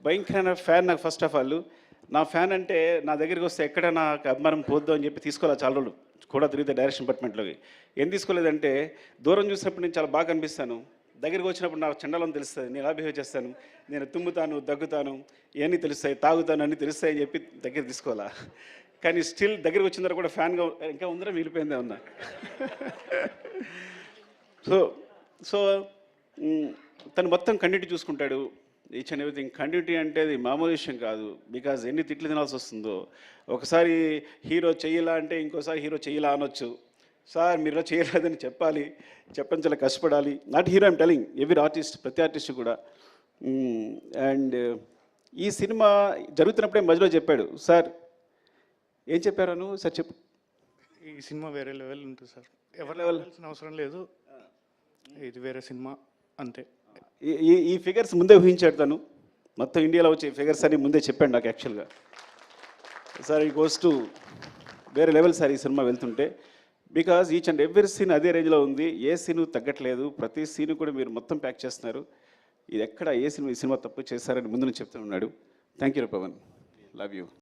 భయంకరమైన ఫ్యాన్ నాకు. First of all నా ఫ్యాన్ అంటే నా దగ్గరికి వస్తే ఎక్కడ నాకు అభిమానం పోద్దు అని చెప్పి తీసుకోవాలి చాలా రోజులు కూడా తిరిగితే డైరెక్షన్ డిపార్ట్మెంట్లోకి. ఏం తీసుకోలేదంటే దూరం చూసినప్పుడు నేను చాలా బాగా కనిపిస్తాను, దగ్గరికి వచ్చినప్పుడు నాకు చండాలం తెలుస్తుంది, నేను ఎలా బిహేవ్ చేస్తాను, నేను తుమ్ముతాను, దగ్గుతాను, ఇవన్నీ తెలుస్తాయి, తాగుతాను అన్నీ తెలుస్తాయి అని చెప్పి దగ్గర తీసుకోవాలా. కానీ స్టిల్ దగ్గరికి వచ్చిన తర్వాత కూడా ఫ్యాన్గా ఇంకా ఉందరా మిగిలిపోయిందే ఉన్నా. సో సో తను మొత్తం కంటిన్యూటీ చూసుకుంటాడు, ఈచ్ అండ్ ఎవ్రీథింగ్. కంటిన్యూటీ అంటే అది మామూలు విషయం కాదు. బికాజ్ ఎన్ని తిట్లు తినాల్సి వస్తుందో. ఒకసారి హీరో చెయ్యలా అంటే ఇంకోసారి హీరో చెయ్యలా అనొచ్చు. సార్ మీరు చేయలేదని చెప్పాలి, చెప్పని చాలా కష్టపడాలి. Not hero I'm telling, every artist, ప్రతి ఆర్టిస్ట్ కూడా. అండ్ ఈ సినిమా జరుగుతున్నప్పుడే మధ్యలో చెప్పాడు, సార్ ఏం చెప్పారను సార్ చెప్పు. ఈ సినిమా వేరే లెవెల్ ఉంటుంది సార్, ఎవరు లెవెల్ అవసరం లేదు, ఇది వేరే సినిమా అంతే. ఈ ఫిగర్స్ ముందే ఊహించాడు తను. మొత్తం ఇండియాలో వచ్చే ఫిగర్స్ అని ముందే చెప్పాడు నాకు యాక్చువల్గా. సార్ ఈ గోస్ టు వేరే లెవెల్ సార్ ఈ సినిమా వెళ్తుంటే. Because each and every scene అదే రేంజ్లో ఉంది, ఏ సీను తగ్గట్లేదు, ప్రతి సీను కూడా మీరు మొత్తం ప్యాక్ చేస్తున్నారు. ఇది ఎక్కడ ఏ సినిమా ఈ సినిమా తప్పు చేశారని ముందు నుంచి చెప్తూ ఉన్నాడు. Thank you Pavan, love you.